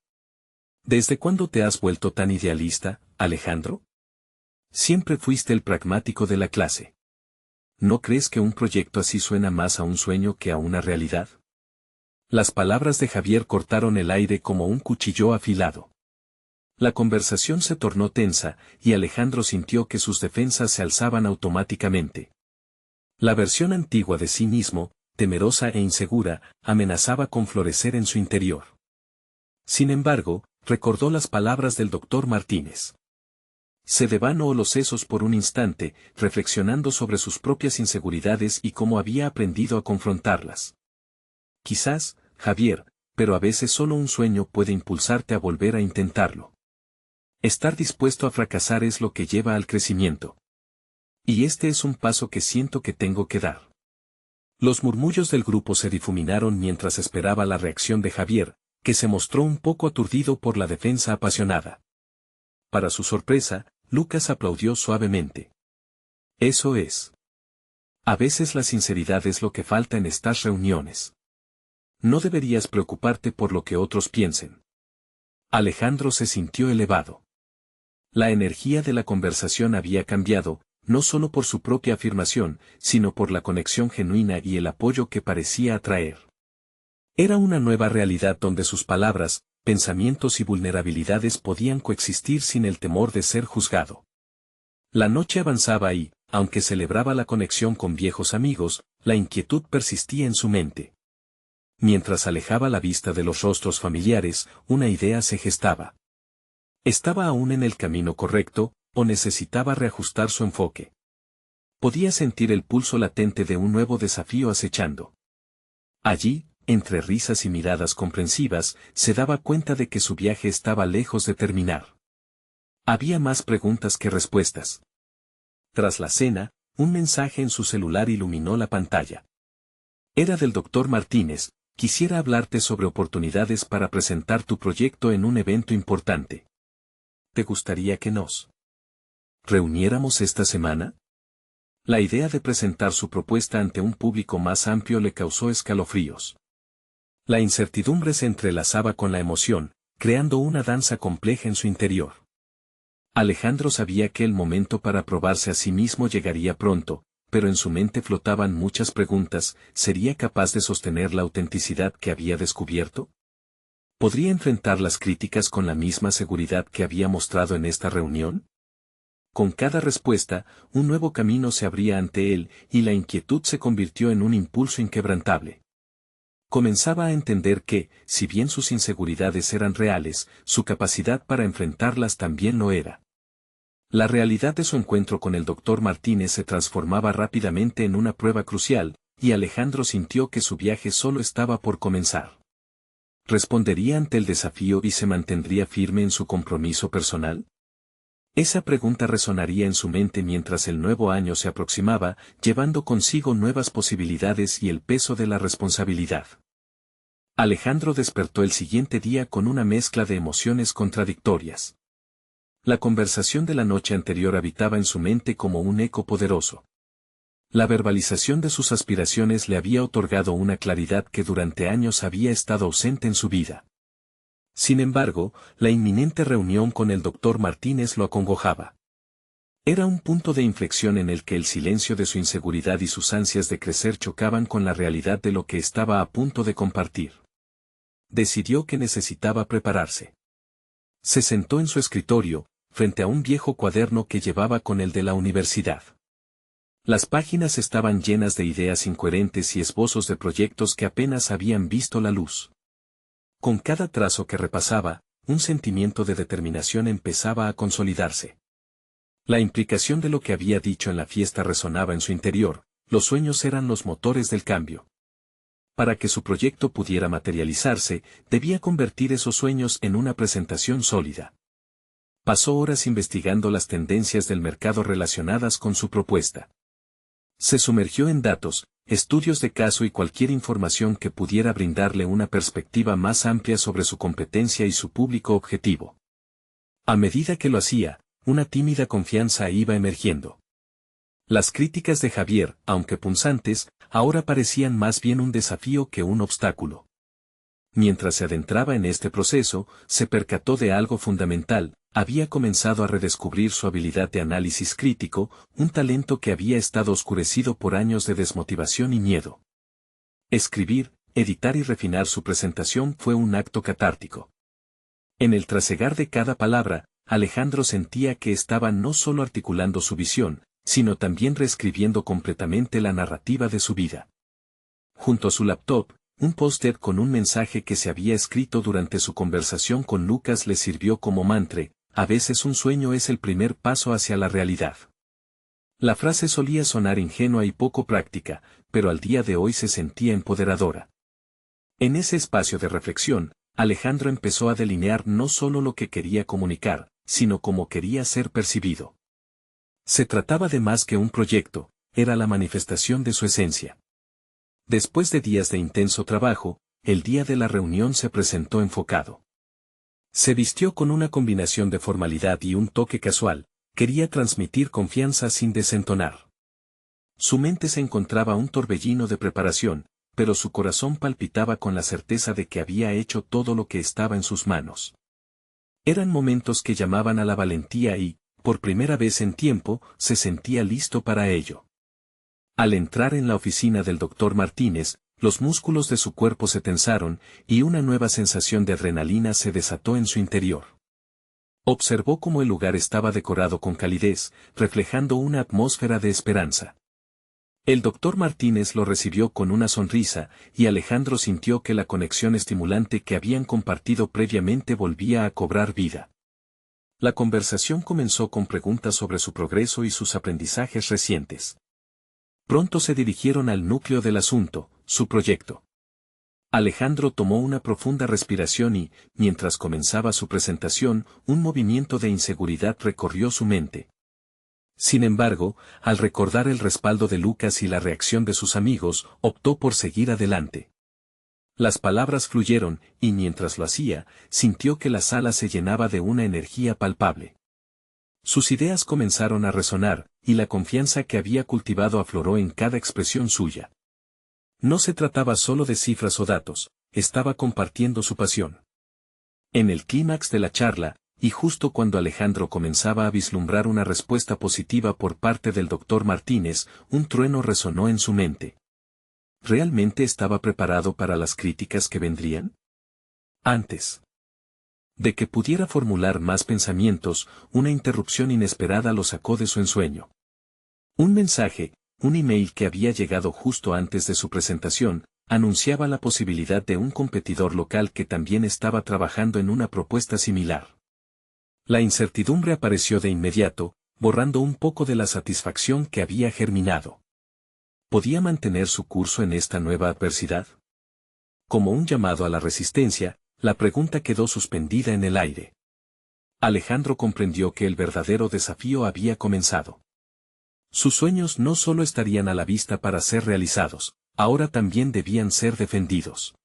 ¿Desde cuándo te has vuelto tan idealista, Alejandro? Siempre fuiste el pragmático de la clase. ¿No crees que un proyecto así suena más a un sueño que a una realidad? Las palabras de Javier cortaron el aire como un cuchillo afilado. La conversación se tornó tensa, y Alejandro sintió que sus defensas se alzaban automáticamente. La versión antigua de sí mismo, temerosa e insegura, amenazaba con florecer en su interior. Sin embargo, recordó las palabras del doctor Martínez. Se devanó los sesos por un instante, reflexionando sobre sus propias inseguridades y cómo había aprendido a confrontarlas. Quizás, Javier, pero a veces solo un sueño puede impulsarte a volver a intentarlo. Estar dispuesto a fracasar es lo que lleva al crecimiento. Y este es un paso que siento que tengo que dar. Los murmullos del grupo se difuminaron mientras esperaba la reacción de Javier, que se mostró un poco aturdido por la defensa apasionada. Para su sorpresa, Lucas aplaudió suavemente. Eso es. A veces la sinceridad es lo que falta en estas reuniones. No deberías preocuparte por lo que otros piensen. Alejandro se sintió elevado. La energía de la conversación había cambiado, no solo por su propia afirmación, sino por la conexión genuina y el apoyo que parecía atraer. Era una nueva realidad donde sus palabras, pensamientos y vulnerabilidades podían coexistir sin el temor de ser juzgado. La noche avanzaba y, aunque celebraba la conexión con viejos amigos, la inquietud persistía en su mente. Mientras alejaba la vista de los rostros familiares, una idea se gestaba. ¿Estaba aún en el camino correcto, o necesitaba reajustar su enfoque? Podía sentir el pulso latente de un nuevo desafío acechando. Allí, entre risas y miradas comprensivas, se daba cuenta de que su viaje estaba lejos de terminar. Había más preguntas que respuestas. Tras la cena, un mensaje en su celular iluminó la pantalla. Era del doctor Martínez: quisiera hablarte sobre oportunidades para presentar tu proyecto en un evento importante. ¿Te gustaría que nos reuniéramos esta semana? La idea de presentar su propuesta ante un público más amplio le causó escalofríos. La incertidumbre se entrelazaba con la emoción, creando una danza compleja en su interior. Alejandro sabía que el momento para probarse a sí mismo llegaría pronto, pero en su mente flotaban muchas preguntas. ¿Sería capaz de sostener la autenticidad que había descubierto? ¿Podría enfrentar las críticas con la misma seguridad que había mostrado en esta reunión? Con cada respuesta, un nuevo camino se abría ante él, y la inquietud se convirtió en un impulso inquebrantable. Comenzaba a entender que, si bien sus inseguridades eran reales, su capacidad para enfrentarlas también lo era. La realidad de su encuentro con el doctor Martínez se transformaba rápidamente en una prueba crucial, y Alejandro sintió que su viaje solo estaba por comenzar. ¿Respondería ante el desafío y se mantendría firme en su compromiso personal? Esa pregunta resonaría en su mente mientras el nuevo año se aproximaba, llevando consigo nuevas posibilidades y el peso de la responsabilidad. Alejandro despertó el siguiente día con una mezcla de emociones contradictorias. La conversación de la noche anterior habitaba en su mente como un eco poderoso. La verbalización de sus aspiraciones le había otorgado una claridad que durante años había estado ausente en su vida. Sin embargo, la inminente reunión con el doctor Martínez lo acongojaba. Era un punto de inflexión en el que el silencio de su inseguridad y sus ansias de crecer chocaban con la realidad de lo que estaba a punto de compartir. Decidió que necesitaba prepararse. Se sentó en su escritorio, frente a un viejo cuaderno que llevaba con el de la universidad. Las páginas estaban llenas de ideas incoherentes y esbozos de proyectos que apenas habían visto la luz. Con cada trazo que repasaba, un sentimiento de determinación empezaba a consolidarse. La implicación de lo que había dicho en la fiesta resonaba en su interior, los sueños eran los motores del cambio. Para que su proyecto pudiera materializarse, debía convertir esos sueños en una presentación sólida. Pasó horas investigando las tendencias del mercado relacionadas con su propuesta. Se sumergió en datos, estudios de caso y cualquier información que pudiera brindarle una perspectiva más amplia sobre su competencia y su público objetivo. A medida que lo hacía, una tímida confianza iba emergiendo. Las críticas de Javier, aunque punzantes, ahora parecían más bien un desafío que un obstáculo. Mientras se adentraba en este proceso, se percató de algo fundamental: había comenzado a redescubrir su habilidad de análisis crítico, un talento que había estado oscurecido por años de desmotivación y miedo. Escribir, editar y refinar su presentación fue un acto catártico. En el trasegar de cada palabra, Alejandro sentía que estaba no solo articulando su visión, sino también reescribiendo completamente la narrativa de su vida. Junto a su laptop, un post-it con un mensaje que se había escrito durante su conversación con Lucas le sirvió como mantra: a veces un sueño es el primer paso hacia la realidad. La frase solía sonar ingenua y poco práctica, pero al día de hoy se sentía empoderadora. En ese espacio de reflexión, Alejandro empezó a delinear no solo lo que quería comunicar, sino cómo quería ser percibido. Se trataba de más que un proyecto, era la manifestación de su esencia. Después de días de intenso trabajo, el día de la reunión se presentó enfocado. Se vistió con una combinación de formalidad y un toque casual, quería transmitir confianza sin desentonar. Su mente se encontraba un torbellino de preparación, pero su corazón palpitaba con la certeza de que había hecho todo lo que estaba en sus manos. Eran momentos que llamaban a la valentía y, por primera vez en tiempo, se sentía listo para ello. Al entrar en la oficina del Dr. Martínez, los músculos de su cuerpo se tensaron, y una nueva sensación de adrenalina se desató en su interior. Observó cómo el lugar estaba decorado con calidez, reflejando una atmósfera de esperanza. El Dr. Martínez lo recibió con una sonrisa, y Alejandro sintió que la conexión estimulante que habían compartido previamente volvía a cobrar vida. La conversación comenzó con preguntas sobre su progreso y sus aprendizajes recientes. Pronto se dirigieron al núcleo del asunto, su proyecto. Alejandro tomó una profunda respiración y, mientras comenzaba su presentación, un movimiento de inseguridad recorrió su mente. Sin embargo, al recordar el respaldo de Lucas y la reacción de sus amigos, optó por seguir adelante. Las palabras fluyeron, y mientras lo hacía, sintió que la sala se llenaba de una energía palpable. Sus ideas comenzaron a resonar, y la confianza que había cultivado afloró en cada expresión suya. No se trataba solo de cifras o datos, estaba compartiendo su pasión. En el clímax de la charla, y justo cuando Alejandro comenzaba a vislumbrar una respuesta positiva por parte del Dr. Martínez, un trueno resonó en su mente. ¿Realmente estaba preparado para las críticas que vendrían? Antes de que pudiera formular más pensamientos, una interrupción inesperada lo sacó de su ensueño. Un mensaje, un email que había llegado justo antes de su presentación, anunciaba la posibilidad de un competidor local que también estaba trabajando en una propuesta similar. La incertidumbre apareció de inmediato, borrando un poco de la satisfacción que había germinado. ¿Podía mantener su curso en esta nueva adversidad? Como un llamado a la resistencia, la pregunta quedó suspendida en el aire. Alejandro comprendió que el verdadero desafío había comenzado. Sus sueños no solo estarían a la vista para ser realizados, ahora también debían ser defendidos.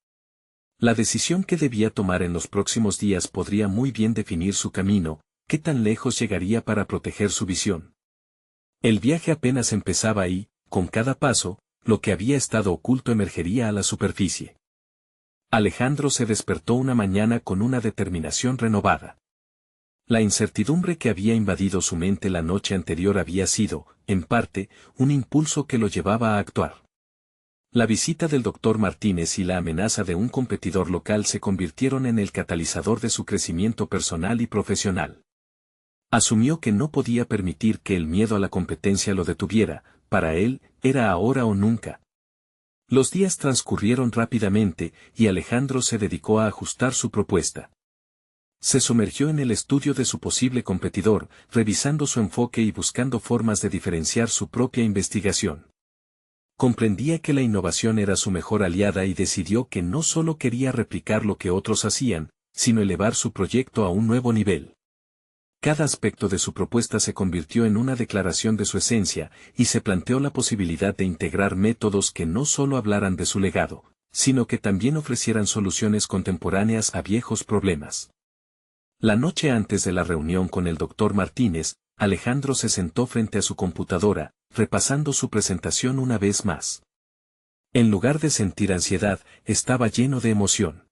La decisión que debía tomar en los próximos días podría muy bien definir su camino, qué tan lejos llegaría para proteger su visión. El viaje apenas empezaba y, con cada paso, lo que había estado oculto emergería a la superficie. Alejandro se despertó una mañana con una determinación renovada. La incertidumbre que había invadido su mente la noche anterior había sido, en parte, un impulso que lo llevaba a actuar. La visita del Dr. Martínez y la amenaza de un competidor local se convirtieron en el catalizador de su crecimiento personal y profesional. Asumió que no podía permitir que el miedo a la competencia lo detuviera, Para él, era ahora o nunca. Los días transcurrieron rápidamente, y Alejandro se dedicó a ajustar su propuesta. Se sumergió en el estudio de su posible competidor, revisando su enfoque y buscando formas de diferenciar su propia investigación. Comprendía que la innovación era su mejor aliada y decidió que no solo quería replicar lo que otros hacían, sino elevar su proyecto a un nuevo nivel. Cada aspecto de su propuesta se convirtió en una declaración de su esencia, y se planteó la posibilidad de integrar métodos que no solo hablaran de su legado, sino que también ofrecieran soluciones contemporáneas a viejos problemas. La noche antes de la reunión con el Dr. Martínez, Alejandro se sentó frente a su computadora, repasando su presentación una vez más. En lugar de sentir ansiedad, estaba lleno de emoción.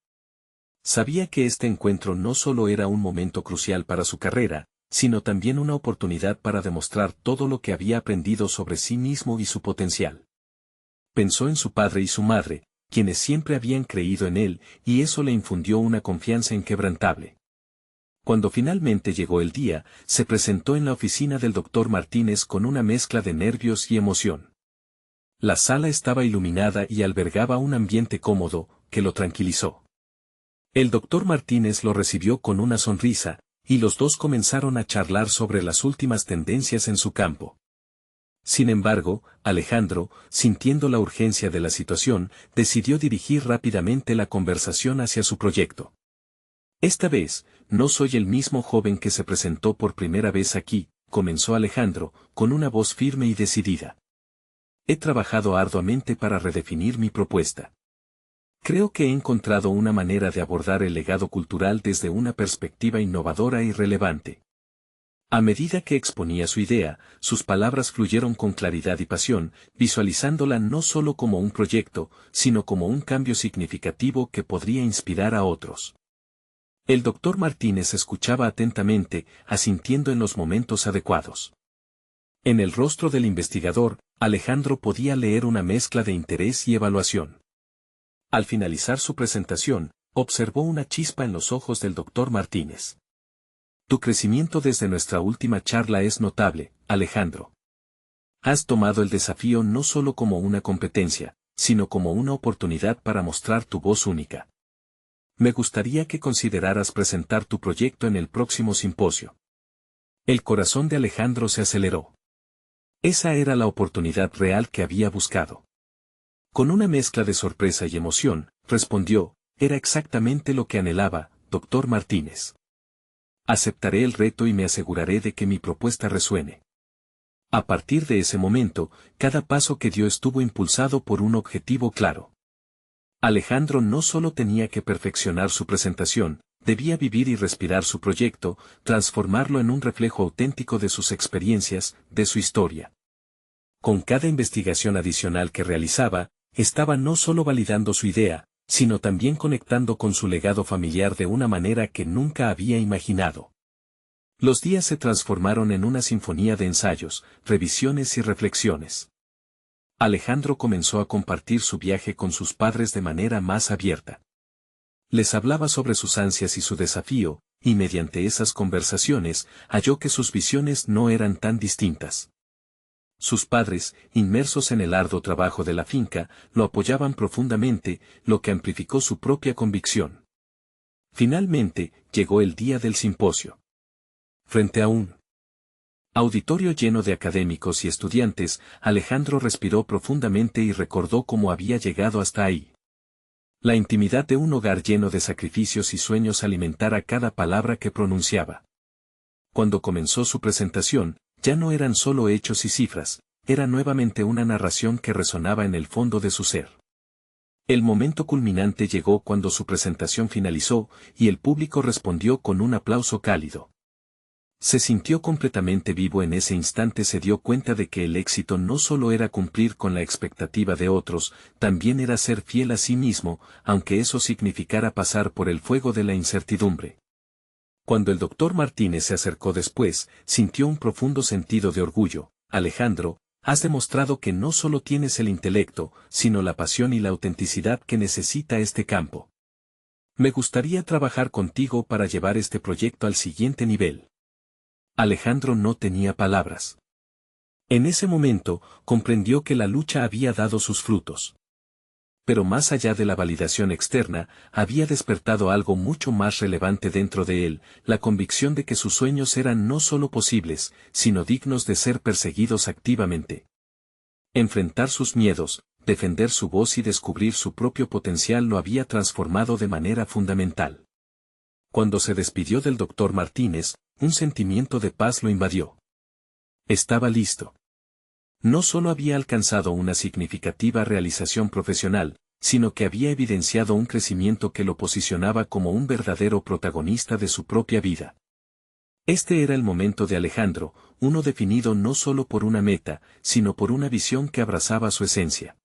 Sabía que este encuentro no solo era un momento crucial para su carrera, sino también una oportunidad para demostrar todo lo que había aprendido sobre sí mismo y su potencial. Pensó en su padre y su madre, quienes siempre habían creído en él, y eso le infundió una confianza inquebrantable. Cuando finalmente llegó el día, se presentó en la oficina del Dr. Martínez con una mezcla de nervios y emoción. La sala estaba iluminada y albergaba un ambiente cómodo, que lo tranquilizó. El Dr. Martínez lo recibió con una sonrisa, y los dos comenzaron a charlar sobre las últimas tendencias en su campo. Sin embargo, Alejandro, sintiendo la urgencia de la situación, decidió dirigir rápidamente la conversación hacia su proyecto. Esta vez, no soy el mismo joven que se presentó por primera vez aquí, comenzó Alejandro, con una voz firme y decidida. He trabajado arduamente para redefinir mi propuesta. Creo que he encontrado una manera de abordar el legado cultural desde una perspectiva innovadora y relevante. A medida que exponía su idea, sus palabras fluyeron con claridad y pasión, visualizándola no solo como un proyecto, sino como un cambio significativo que podría inspirar a otros. El Dr. Martínez escuchaba atentamente, asintiendo en los momentos adecuados. En el rostro del investigador, Alejandro podía leer una mezcla de interés y evaluación. Al finalizar su presentación, observó una chispa en los ojos del Dr. Martínez. Tu crecimiento desde nuestra última charla es notable, Alejandro. Has tomado el desafío no solo como una competencia, sino como una oportunidad para mostrar tu voz única. Me gustaría que consideraras presentar tu proyecto en el próximo simposio. El corazón de Alejandro se aceleró. Esa era la oportunidad real que había buscado. Con una mezcla de sorpresa y emoción, respondió, era exactamente lo que anhelaba, Dr. Martínez. Aceptaré el reto y me aseguraré de que mi propuesta resuene. A partir de ese momento, cada paso que dio estuvo impulsado por un objetivo claro. Alejandro no solo tenía que perfeccionar su presentación, debía vivir y respirar su proyecto, transformarlo en un reflejo auténtico de sus experiencias, de su historia. Con cada investigación adicional que realizaba, estaba no solo validando su idea, sino también conectando con su legado familiar de una manera que nunca había imaginado. Los días se transformaron en una sinfonía de ensayos, revisiones y reflexiones. Alejandro comenzó a compartir su viaje con sus padres de manera más abierta. Les hablaba sobre sus ansias y su desafío, y mediante esas conversaciones, halló que sus visiones no eran tan distintas. Sus padres, inmersos en el arduo trabajo de la finca, lo apoyaban profundamente, lo que amplificó su propia convicción. Finalmente, llegó el día del simposio. Frente a un auditorio lleno de académicos y estudiantes, Alejandro respiró profundamente y recordó cómo había llegado hasta ahí. La intimidad de un hogar lleno de sacrificios y sueños alimentara cada palabra que pronunciaba. Cuando comenzó su presentación, ya no eran solo hechos y cifras, era nuevamente una narración que resonaba en el fondo de su ser. El momento culminante llegó cuando su presentación finalizó, y el público respondió con un aplauso cálido. Se sintió completamente vivo en ese instante, se dio cuenta de que el éxito no solo era cumplir con la expectativa de otros, también era ser fiel a sí mismo, aunque eso significara pasar por el fuego de la incertidumbre. Cuando el Dr. Martínez se acercó después, sintió un profundo sentido de orgullo. Alejandro, has demostrado que no solo tienes el intelecto, sino la pasión y la autenticidad que necesita este campo. Me gustaría trabajar contigo para llevar este proyecto al siguiente nivel. Alejandro no tenía palabras. En ese momento, comprendió que la lucha había dado sus frutos. Pero más allá de la validación externa, había despertado algo mucho más relevante dentro de él, la convicción de que sus sueños eran no solo posibles, sino dignos de ser perseguidos activamente. Enfrentar sus miedos, defender su voz y descubrir su propio potencial lo había transformado de manera fundamental. Cuando se despidió del doctor Martínez, un sentimiento de paz lo invadió. Estaba listo. No solo había alcanzado una significativa realización profesional, sino que había evidenciado un crecimiento que lo posicionaba como un verdadero protagonista de su propia vida. Este era el momento de Alejandro, uno definido no solo por una meta, sino por una visión que abrazaba su esencia.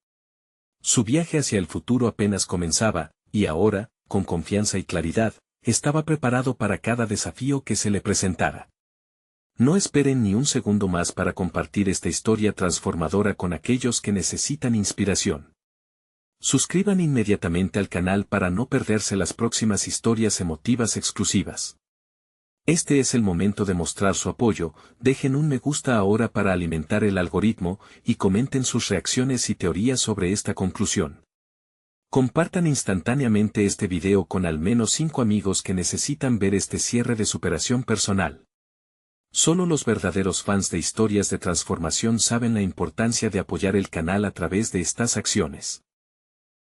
Su viaje hacia el futuro apenas comenzaba, y ahora, con confianza y claridad, estaba preparado para cada desafío que se le presentara. No esperen ni un segundo más para compartir esta historia transformadora con aquellos que necesitan inspiración. Suscriban inmediatamente al canal para no perderse las próximas historias emotivas exclusivas. Este es el momento de mostrar su apoyo, dejen un me gusta ahora para alimentar el algoritmo y comenten sus reacciones y teorías sobre esta conclusión. Compartan instantáneamente este video con al menos 5 amigos que necesitan ver este cierre de superación personal. Solo los verdaderos fans de historias de transformación saben la importancia de apoyar el canal a través de estas acciones.